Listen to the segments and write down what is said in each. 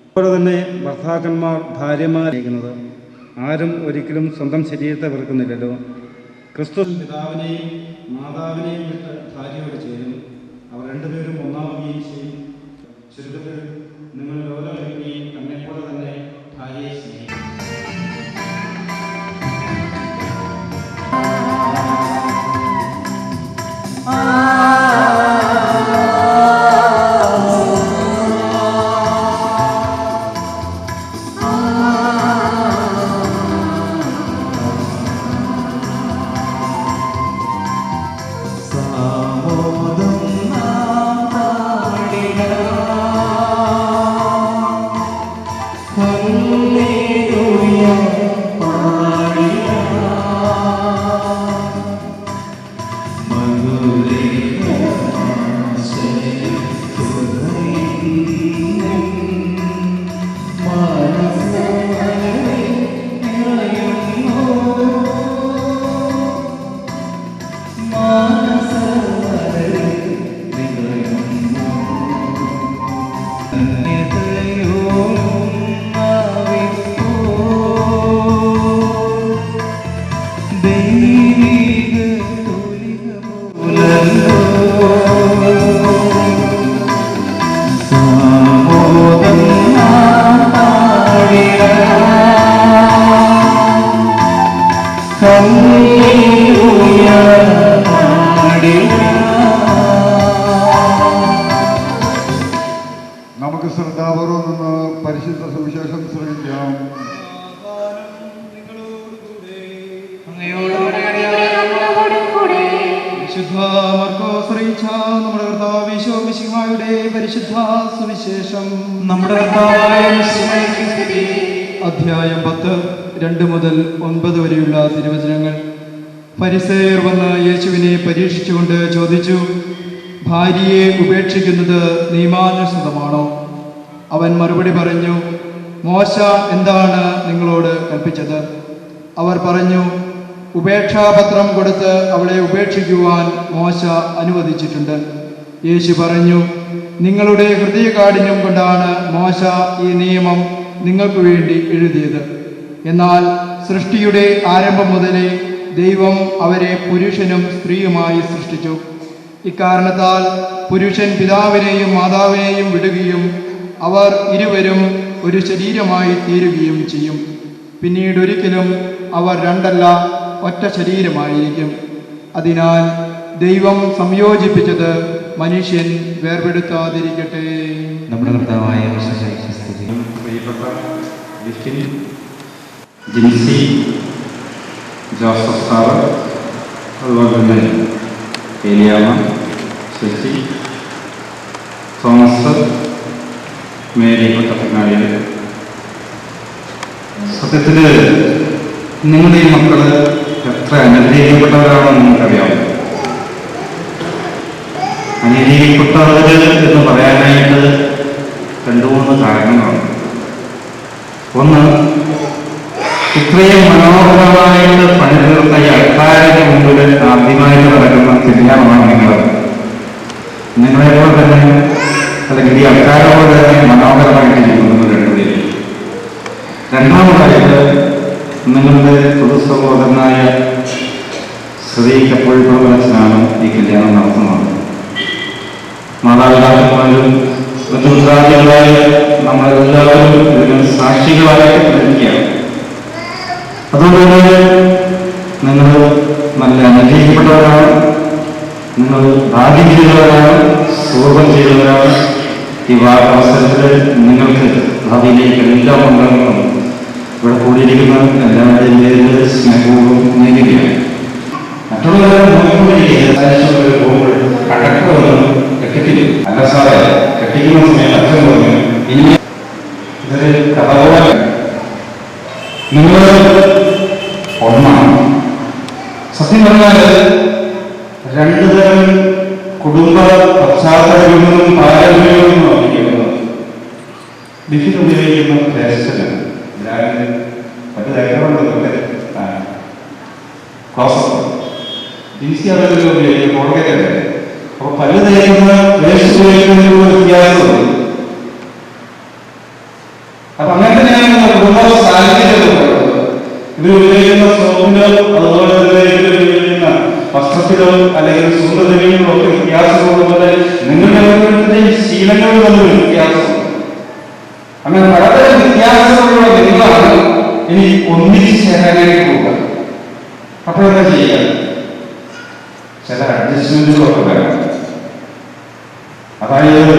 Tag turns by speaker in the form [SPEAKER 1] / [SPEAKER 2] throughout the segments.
[SPEAKER 1] അതുപോലെ തന്നെ ഭർത്താക്കന്മാർ ഭാര്യമാരിക്കുന്നത് ആരും ഒരിക്കലും സ്വന്തം ശരീരത്തെ വെറുക്കുന്നില്ലല്ലോ. ക്രിസ്തു പിതാവിനെയും മാതാവിനെയും വിട്ട് ഭാര്യയോട് ചേരും, അവർ രണ്ടുപേരും ഒന്നാവുകയും ചെയ്യും. ചുരുക്കത്തിൽ നിങ്ങൾ ഓരോ വ്യക്തിയും തന്നെപ്പോലെ തന്നെ ഭാര്യയെ സ്നേഹിക്കും.
[SPEAKER 2] Never എല്ലാവരും നിന്ന് പരിശുദ്ധ സുവിശേഷം ശ്രമിക്കാം.
[SPEAKER 3] നമ്മുടെ കർത്താവ് ഈശോ മിശിഹായുടെ പരിശുദ്ധ സുവിശേഷം. നമ്മുടെ കർത്താവായ മിശിഹായ്ക്ക് സ്തുതി. അധ്യായം 10 2 മുതൽ 9 വരെയുള്ള തിരുവചനങ്ങൾ. ഫരിസേയർ വന്ന് യേശുവിനെ പരീക്ഷിച്ചുകൊണ്ട് ചോദിച്ചു, ഭാര്യയെ ഉപേക്ഷിക്കുന്നത് നിയമാനുസൃതമാണോ? അവൻ മറുപടി പറഞ്ഞു, മോശ എന്താണ് നിങ്ങളോട് കൽപ്പിച്ചത്? അവർ പറഞ്ഞു, ഉപേക്ഷാപത്രം കൊടുത്ത് അവളെ ഉപേക്ഷിക്കുവാൻ മോശ അനുവദിച്ചിട്ടുണ്ട്. യേശു പറഞ്ഞു, നിങ്ങളുടെ ഹൃദയകാഠിന്യം കൊണ്ടാണ് മോശ ഈ നിയമം നിങ്ങൾക്ക് വേണ്ടി എഴുതിയത്. എന്നാൽ സൃഷ്ടിയുടെ ആരംഭം മുതലേ ദൈവം അവരെ പുരുഷനും സ്ത്രീയുമായി സൃഷ്ടിച്ചു. ഇക്കാരണത്താൽ പുരുഷൻ പിതാവിനെയും മാതാവിനെയും വിടുകയും അവർ ഇരുവരും ഒരു ശരീരമായി തീരുകയും ചെയ്യും. പിന്നീട് ഒരിക്കലും അവർ രണ്ടല്ല, ഒറ്റ ശരീരമായിരിക്കും. അതിനാൽ ദൈവം സംയോജിപ്പിച്ചത് മനുഷ്യൻ വേർപെടുത്താതിരിക്കട്ടെ.
[SPEAKER 4] നമ്മുടെ കർത്താവായ
[SPEAKER 1] പ്രിയപ്പെട്ട ലിഫിൻ, ജിൻസി, ജോസഫ് സാറ്, അതുപോലെ തന്നെ ഏലിയാമ്മ, ശശി, തോമസ്, മേരി കൊട്ടപ്പനാളികൾ, സത്യത്തിൽ നിങ്ങളുടെ ഈ മക്കള് എത്ര അനുഗ്രഹിക്കപ്പെട്ടവരാണെന്ന് നിങ്ങൾക്കറിയാം. അനുഗ്രഹിക്കപ്പെട്ടവർ എന്ന് പറയാനായിട്ട് 2-3 കാരണങ്ങളാണ്. ഒന്ന്, ഇത്രയും മനോഹരമായിട്ട് പണി തീർത്ത ഈ അൾത്താരയ്ക്ക് മുമ്പിൽ ആദ്യമായിട്ട് നടക്കുന്ന കല്യാണമാണ് നിങ്ങളെപ്പോലെ തന്നെ, അല്ലെങ്കിൽ ഈ അൾത്താരോട് തന്നെ മനോഹരമായിട്ട് ജീവിക്കുന്നത് 2 പേര്. രണ്ടാമതായിട്ട് നിങ്ങളുടെ പൊതുസഹോദരനായ ശ്രീ കപ്പോഴിപ്പുറച്ചനാണ് ഈ കല്യാണം നടത്തുന്നത്. മാതാപിതാക്കന്മാരും ബന്ധുമിത്രാദികളായ നമ്മളെല്ലാവരും ഇതിന് സാക്ഷികളായിട്ട് ലഭിക്കുകയാണ്. അതുകൊണ്ട് തന്നെ നിങ്ങൾ നല്ല അനുഗ്രഹിക്കപ്പെട്ടവരാണ്, നിങ്ങൾ ഭാഗ്യം ചെയ്തവരാണ്, സുഖം ചെയ്തവരാണ്. ഈ അവസരത്തിൽ നിങ്ങൾക്ക് ഭാവിയിലേക്ക് എല്ലാ മംഗളങ്ങളും ഇവിടെ കൂടിയിരിക്കുന്ന എല്ലാവരുടെയും പേരിൽ സ്നേഹവും നേരുകയാണ്. മറ്റുള്ളവരെ പോകുമ്പോൾ കണ്ടക്ടറൊന്നും കെട്ടിക്കില്ല. അല്ല സാറേ, കെട്ടിക്കുന്ന സമയം അച്ഛൻ പറഞ്ഞു, ഇനി ഇതൊരു കഥ പോലെ നിങ്ങൾ ഒന്നാണ്. സത്യം പറഞ്ഞാൽ 2 തരം കുടുംബ പശ്ചാത്തലങ്ങളിലും പാരമ്പര്യങ്ങളും നോക്കിക്കുന്നത് ലിഫിൻ ഉപയോഗിക്കുന്ന ദേശത്തിലാണ്. മറ്റു തരങ്ങളുണ്ടല്ലേ, കോളേജല്ലേ. അപ്പൊ പല തരുന്ന ദേശത്ത് ഉപയോഗിക്കുന്നതിനുള്ള വ്യത്യാസമുണ്ട്. അപ്പൊ അങ്ങനെ തന്നെയാണ് കുടുംബ സാഹചര്യം. ഇത് ഉപയോഗിക്കുന്ന സോപ്പിലോ അതുപോലെ തന്നെ ഇത് ഉപയോഗിക്കുന്ന വസ്ത്രത്തിലോ അല്ലെങ്കിൽ സുന്ദരതയിലോ ഒക്കെ വ്യത്യാസമുള്ളതുപോലെ നിങ്ങളുടെ ഓരോരുത്തരുടെയും ശീലങ്ങൾ തമ്മിൽ വ്യത്യാസമുണ്ട്. അങ്ങനെ പലതരം വ്യത്യാസമുള്ള നിങ്ങളാണ് ഇനി ഒന്നിച്ച് ചേരാനായിട്ട് പോവുക. അപ്പോഴെന്താ ചെയ്യുക? ചില അഡ്ജസ്റ്റ്മെന്റുകളൊക്കെ വരാം. അതായത്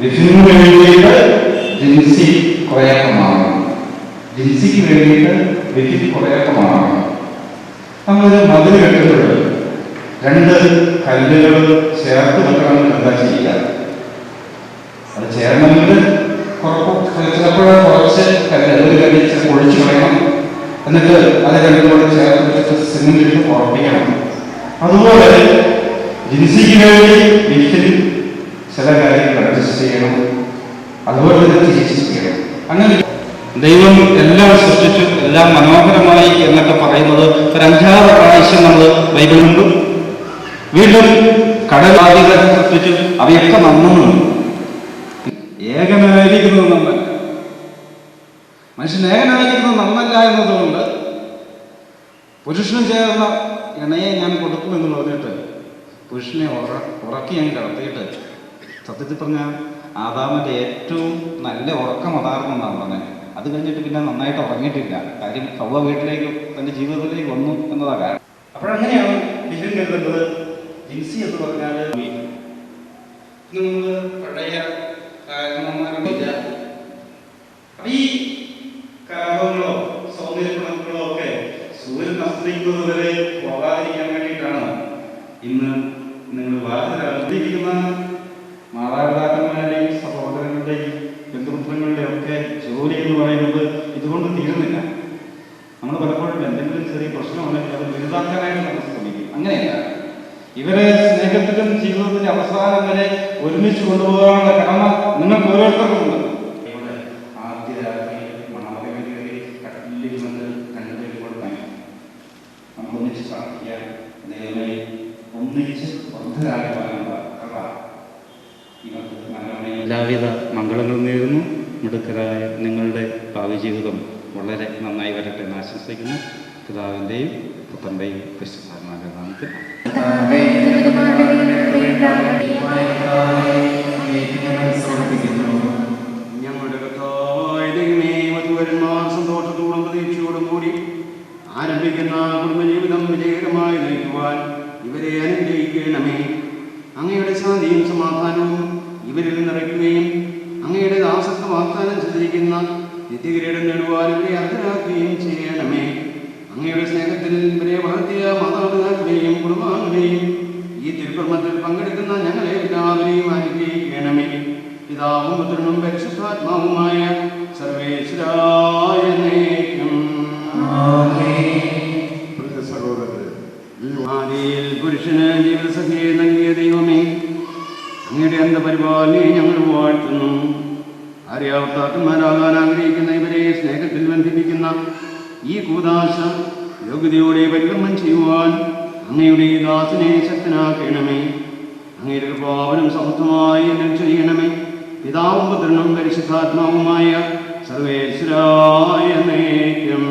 [SPEAKER 1] ലിഫിന് വേണ്ടിയിട്ട് ജിൻസി കുറേയൊക്കെ മാറണം, ജിൻസിക്ക് വേണ്ടിയിട്ട് ലിഫിൻ കുറേയൊക്കെ മാറണം. നമ്മളൊരു മതിൽ കെട്ടുമ്പോൾ 2 കല്ലുകൾ ചേർത്ത് വെക്കണമെന്ന് എന്താ ചെയ്യുക? അത് ചേരണമെങ്കിൽ ചിലപ്പോൾ കുറച്ച് ഒരു കല്ല് ഒഴിച്ചു കളയണം, എന്നിട്ട് അത് 2 കൂടെ ചേർത്ത് വെച്ചിട്ട് സിമെന്റ് ഇട്ട് ഉറപ്പിക്കണം. അതുപോലെ ജിൻസിക്ക് വേണ്ടി ലിഫിൻ ചില കാര്യങ്ങൾ അഡ്ജസ്റ്റ് ചെയ്യണം, അതുപോലെ തിരിച്ച് ചെയ്യണം. അങ്ങനെ ദൈവം എല്ലാം സൃഷ്ടിച്ചു, എല്ലാം മനോഹരമായി എന്നൊക്കെ പറയുന്നത് ഒരു 5-6 പ്രാവശ്യം നമ്മൾ ബൈബിളിലുണ്ട്. വീണ്ടും കടലാദികളെ സൃഷ്ടിച്ചു, അവയൊക്കെ നന്നുണ്ട്. ഏകനായിരിക്കുന്നത് നന്നല്ല, മനുഷ്യൻ ഏകനായിരിക്കുന്നത് നന്നല്ല എന്നതുകൊണ്ട് പുരുഷനും ചേർന്ന ഇണയെ ഞാൻ കൊടുക്കുമെന്ന് പറഞ്ഞിട്ട് പുരുഷനെ ഉറക്കി ഞാൻ കിടത്തിയിട്ട്, സത്യത്തിൽ പറഞ്ഞാൽ ആദാമിന്റെ ഏറ്റവും നല്ല ഉറക്കം അതാർന്നു എന്നാണ് പറഞ്ഞത്. അത് കഴിഞ്ഞിട്ട് പിന്നെ നന്നായിട്ട് ഉറങ്ങിയിട്ടില്ല. കാര്യം ഹവ്വ വീട്ടിലേക്ക് തന്റെ ജീവിതത്തിലേക്ക് വന്നു എന്നതാ കാരണം. അപ്പോഴങ്ങനെയാണ് ലിഫിൻ കരുതുന്നത്. ജിൻസി എന്ന് പറഞ്ഞാൽ നമ്മൾ പഴയ ഇവരെ സ്നേഹത്തിലും ജീവിതത്തിന്റെ അവസാനം വരെ ഒരുമിച്ച് കൊണ്ടുപോകാനുള്ള കടമ നിങ്ങൾക്ക് ഓരോരുത്തർക്കുണ്ട്. ആദ്യ രാത്രിയിൽ മണമകമേറി കട്ടിലിൽ വന്ന് കണ്ടുപേരും കൊടുക്കാൻ നമ്മൾ ഒന്നിച്ച് പ്രാർത്ഥിക്കാൻ ദൈവമേ ഒന്നിച്ച് ബന്ധരാകുവാനുള്ള കഥ ഇവർക്ക് നല്ലവണ്ണം എല്ലാവിധ മംഗളങ്ങളും നേരുന്നു. മിടുക്കരായ നിങ്ങളുടെ ഭാവി ജീവിതം വളരെ നന്നായി വരട്ടെ എന്ന് ആശംസിക്കുന്നു. പിതാവിൻ്റെയും പുത്രൻ്റെയും പരിശുദ്ധാത്മാവിന്റെ നാമത്തിൽ.
[SPEAKER 4] ഞങ്ങളുടെ കർത്താവായ ദൈവമേ, വധൂവരന്മാർ സന്തോഷത്തോടും പ്രതീക്ഷയോടും കൂടി ആരംഭിക്കുന്ന കുടുംബജീവിതം വിജയകരമായി നയിക്കുവാൻ ഇവരെ അനുഗ്രഹിക്കണമേ. അങ്ങയുടെ ശാന്തിയും സമാധാനവും ഇവരിൽ നിറയ്ക്കുകയും അങ്ങയുടെ ദാസത്വ വാഗ്ദാനം ചെയ്തിരിക്കുന്ന നിത്യകിരീടം നേടുവാൻ ഇവരെ അർഹരാക്കുകയും ചെയ്യണമേ. അങ്ങയുടെ സ്നേഹത്തിൽ ഇവരെ വളർത്തിയ മാതാപിതാക്കളെയും കുടുംബാംഗങ്ങളെയും ഈ തിരുക്കർമ്മത്തിൽ പങ്കെടുക്കുന്ന ഞങ്ങളെ എല്ലാവരെയും അനുഗ്രഹിക്കണമേ. പിതാവും പുത്രനും പരിശുദ്ധാത്മാവുമായ സർവേശ്വരായ നയിക്കും.
[SPEAKER 2] സഹോദരരെ,
[SPEAKER 4] ആദിയിൽ പുരുഷന് ജീവിതസഖിയെ നൽകിയ ദൈവമേ, അങ്ങയുടെ അന്ധപരിപാലനെ ഞങ്ങൾ വാഴ്ത്തുന്നു. ആര്യാവർത്താക്കന്മാരാകാൻ ആഗ്രഹിക്കുന്ന ഇവരെ സ്നേഹത്തിൽ ബന്ധിപ്പിക്കുന്ന ഈ കൂദാശ യോഗ്യതയോടെ പരികർമ്മം ചെയ്യുവാൻ അങ്ങയുടെ ദാസനെ ശക്തനാക്കണമേ. അങ്ങയുടെ കൃപാവനം സമർത്ഥമായി എന്നെ ചെയ്യണമേ. പിതാവും പുത്രനും പരിശുദ്ധാത്മാവുമായ സർവേശ്വരായ നയിക്കും.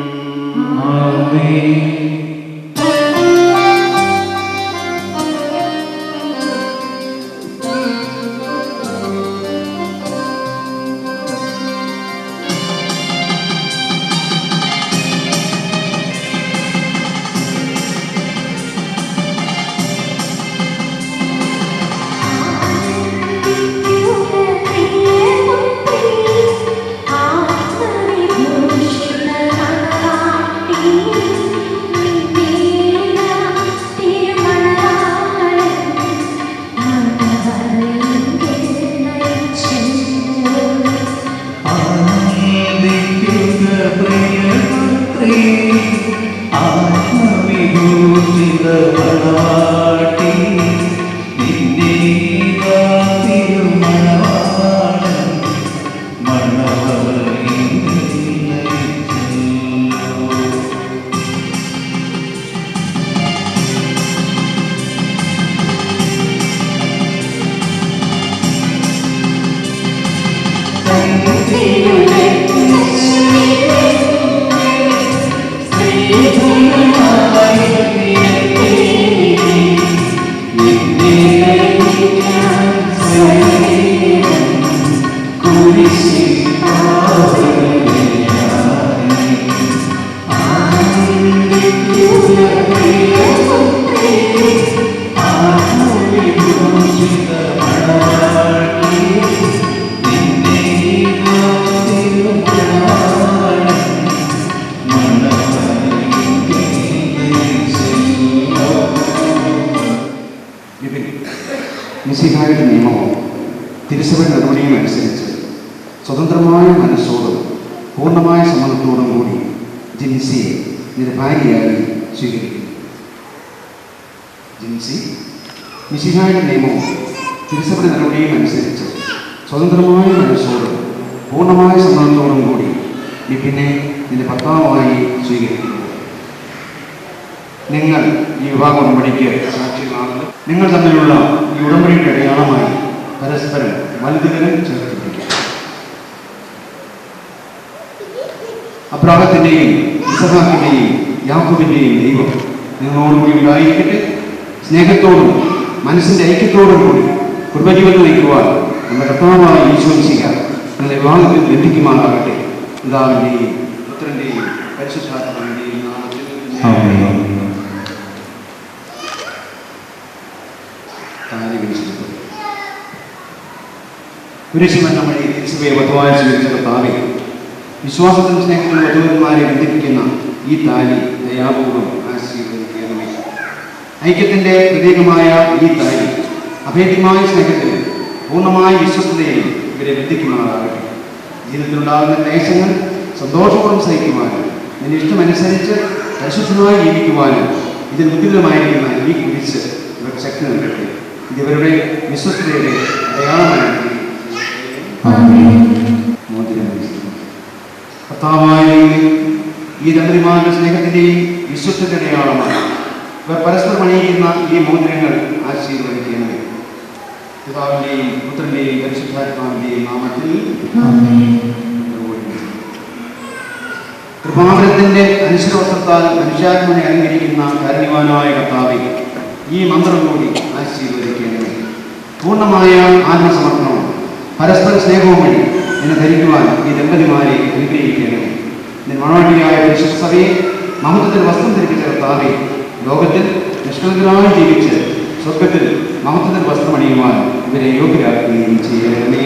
[SPEAKER 5] മിശിഹായുടെ നിയമവും തിരുസഭയുടെ നടപടിയും അനുസരിച്ച് സ്വതന്ത്രമായ മനസ്സോടും പൂർണ്ണമായ സമ്മതത്തോടും കൂടി ജിൻസിയെ നിന്റെ ഭാര്യയായി സ്വീകരിക്കുന്നു. ജിൻസി, മിശിഹായുടെ നിയമവും തിരുസഭയുടെ നടപടിയും അനുസരിച്ച് സ്വതന്ത്രമായ മനസ്സോടും പൂർണ്ണമായ സമ്മതത്തോടും കൂടി നീ പിന്നെ നിന്റെ ഭർത്താവായി സ്വീകരിക്കുന്നു. നിങ്ങൾ ഈ വിവാഹ ഉടമ്പടിക്ക് സാക്ഷികളാണെന്ന് നിങ്ങൾ തമ്മിലുള്ള ഈ ഉടമ്പടിയുടെ അടയാളമായി പരസ്പരം വലുതുകരം ചേർത്തിരിക്കുക. അബ്രാഹത്തിൻ്റെയും ഇസഹാക്കിൻ്റെയും യാക്കോബിൻ്റെയും ദൈവം നിങ്ങളോടുകൂടി ഉണ്ടായിരിക്കട്ടെ. സ്നേഹത്തോടും മനസ്സിൻ്റെ ഐക്യത്തോടും കൂടി കുടുംബജീവിതം നയിക്കുവാൻ നമ്മുടെ കർത്താവായ ഈശോ മിശിഹ നിങ്ങളുടെ വിവാഹത്തിൽ ബന്ധിക്കുമാറാകട്ടെ. പിതാവിൻ്റെയും പുത്രൻ്റെയും പരിശുദ്ധാത്മാവിൻ്റെയും നാമത്തിൽ കുരിശുമരണം വഴി തിരുസഭയെ വധുവായി സ്വീകരിച്ച കർത്താവേ, വിശ്വാസത്തിനും സ്നേഹത്തിനും വധുവന്മാരെ ബന്ധിപ്പിക്കുന്ന ഈ താലി ദയാപൂർവ്വം ആശീർവദിക്കണമേ. ഐക്യത്തിൻ്റെ പ്രതീകമായ ഈ താലി അഭേദ്യമായ സ്നേഹത്തിലും പൂർണ്ണമായ വിശ്വസ്തതയിലും ഇവരെ ബന്ധിക്കുമാറാകട്ടെ. ജീവിതത്തിലുണ്ടാകുന്ന ക്ലേശങ്ങൾ സന്തോഷപൂർവ്വം സഹിക്കുവാനും നിന്റെ ഇഷ്ടമനുസരിച്ച് പരിശുദ്ധമായി ജീവിക്കുവാനും ഇതിൽ ഉദ്യുതമായിരിക്കുന്ന ഈ കുരിശ് ഇവർക്ക് ശക്തി നൽകട്ടെ. ഇവരുടെ വിശ്വസ്തയുടെ അടയാളമായി കർത്താവായ ഈ ദമ്പതിമാരുടെ സ്നേഹത്തിൻ്റെയും വിശ്വസ്തയുടെ അടയാളമാണ് ഇവർ പരസ്പരം അണിയിക്കുന്ന ഈ മോതിരങ്ങൾ ആശീർവദിക്കുന്നത്. പിതാവിൻ്റെയും പുത്രൻ്റെയും പരിശുദ്ധാത്മാവിൻ്റെയും നാമത്തിൽ കൃപാവരത്തിൻ്റെ അനുശ്വരവസ്ത്രത്താൽ മനുഷ്യാത്മനെ അലങ്കരിക്കുന്ന കാരുണ്യവാനായ കർത്താവെ, ഈ മന്ത്രം കൂടി ആശീർവദിക്കുന്നത്. പൂർണ്ണമായ ആത്മസമർപ്പണവും പരസ്പര സ്നേഹവും വഴി എന്നെ ധരിക്കുവാൻ ഈ ദമ്പതിമാരെ അനുഗ്രഹിക്കണം. മണവാട്ടിയായ പരിശുദ്ധ സഭയെ മഹത്വത്തിൽ വസ്ത്രം ധരിപ്പിച്ച കർത്താവെ, ലോകത്തിൽ നിഷ്കളങ്കരായി ജീവിച്ച് സ്വർഗത്തിൽ മഹത്വത്തിൽ വസ്ത്രമണിയുവാൻ ഇവരെ യോഗ്യരാക്കുകയും ചെയ്യണമേ.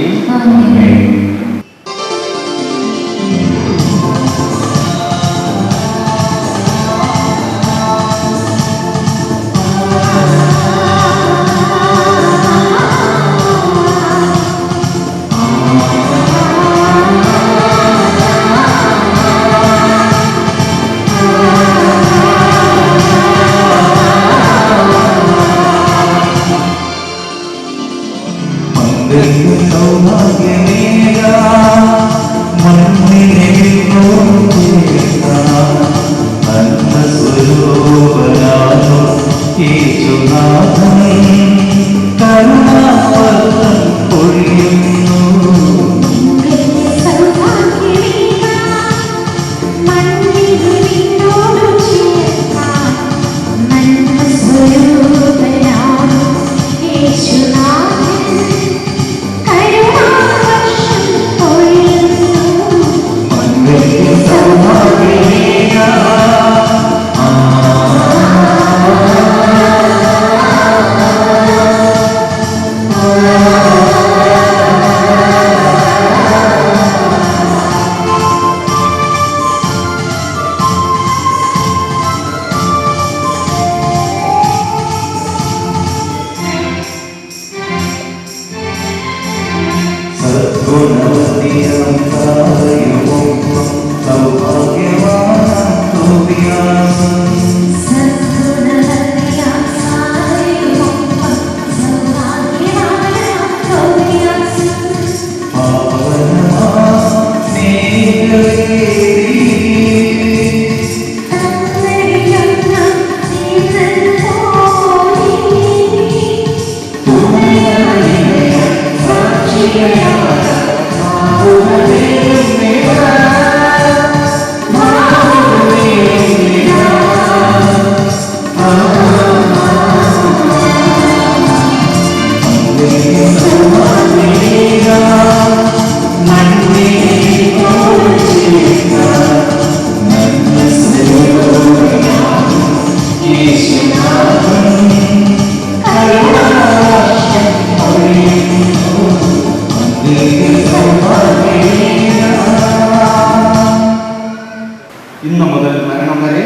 [SPEAKER 5] ഇന്നു മുതൽ മരണം വരെ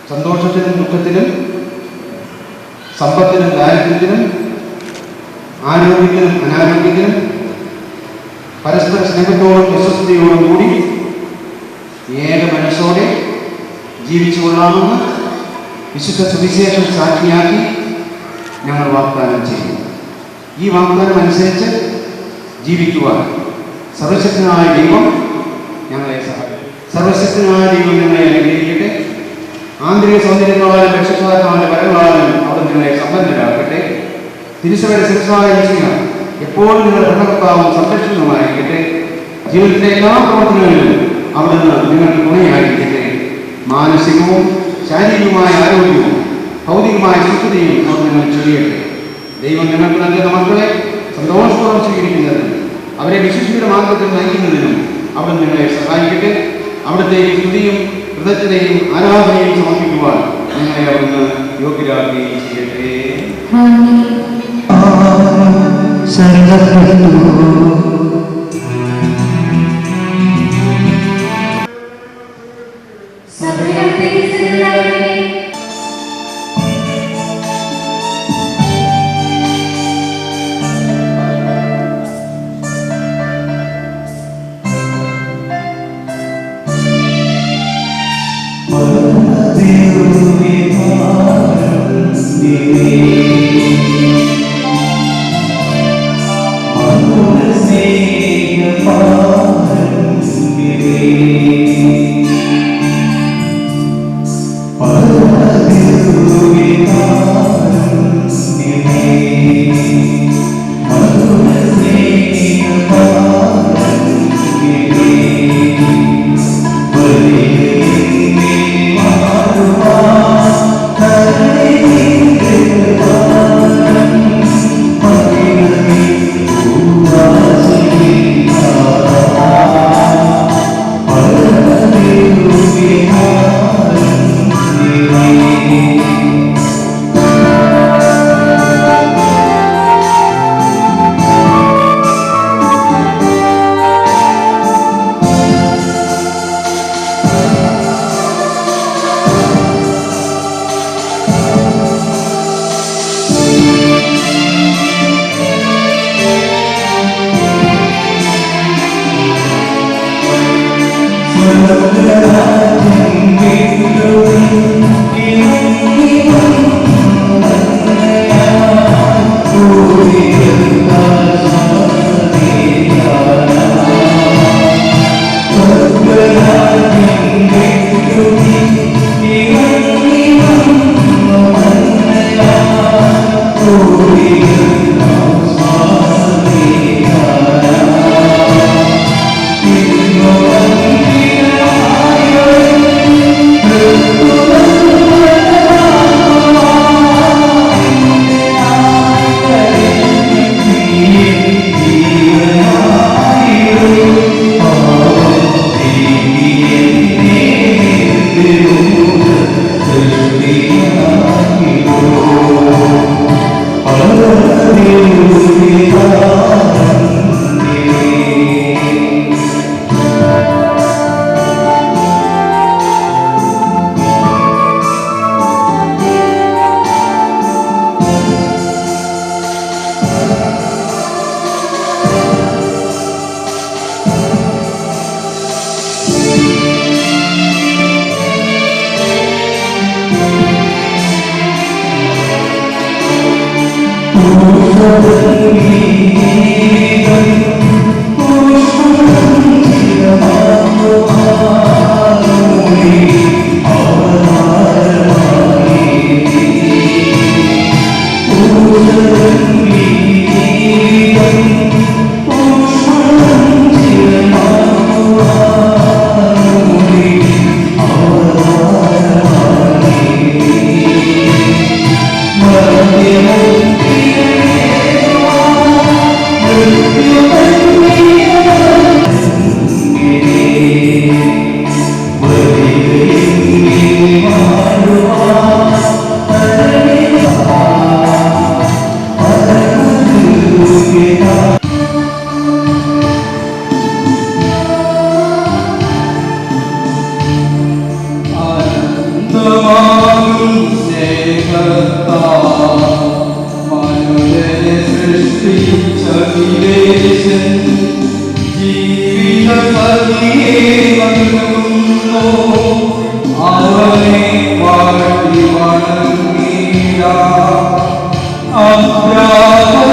[SPEAKER 5] സന്തോഷത്തിലും ദുഃഖത്തിലും സമ്പത്തിലും ദാരിദ്ര്യത്തിലും ആരോഗ്യത്തിലും അനാരോഗ്യത്തിലും പരസ്പര സ്നേഹത്തോടും വിശ്വസ്തയോടും കൂടി ഏക മനസ്സോടെ ജീവിച്ചു കൊള്ളാമെന്ന് വിശുദ്ധ സുവിശേഷം സാക്ഷിയാക്കി ഞങ്ങൾ വാഗ്ദാനം ചെയ്യുന്നു. ഈ വാഗ്ദാനം അനുസരിച്ച് ജീവിക്കുവാൻ സർവശക്തനായ ദൈവം ഞങ്ങളെ സഹായിക്കും. സർവശക്തനായ ദൈവം ഞങ്ങളെ അനുഗ്രഹിക്കട്ടെ. ആന്തരിക സൗന്ദര്യങ്ങളാലും രക്ഷസാധാരണ വരങ്ങളാലും അവർ നിങ്ങളെ സമ്പന്നരാക്കട്ടെ. തിരുസഭയുടെ ശിരസായ ഈശോ എപ്പോഴും നിങ്ങളുടെ ഭരണകർത്താവും സംരക്ഷണവുമായിരിക്കട്ടെ. ജീവിതത്തിലെ എല്ലാ പ്രവർത്തനങ്ങളിലും അവിടുന്ന് നിങ്ങൾക്ക് തുണയായിരിക്കട്ടെ. മാനസികവും ശാരീരികവുമായ ആരോഗ്യവും ഭൗതികമായ സുഖതയും അവർ നിങ്ങൾ ചൊല്ലിയട്ടെ. ദൈവം നിങ്ങൾക്ക് നൽകുന്ന മക്കളെ സന്തോഷപൂർവ്വം സ്വീകരിക്കുന്നതിനും അവരെ വിശുദ്ധിയുടെ മാർഗത്തിൽ നയിക്കുന്നതിനും അവിടെ നിങ്ങളെ സഹായിക്കട്ടെ. അവിടുത്തെ സ്തുതിയും കൃതജ്ഞതയും ആരാധനയും സമർപ്പിക്കുവാൻ നിങ്ങളെ അവിടുന്ന് യോഗ്യരാക്കുകയും ചെയ്യട്ടെ.
[SPEAKER 6] Hallelujah.
[SPEAKER 3] Abraham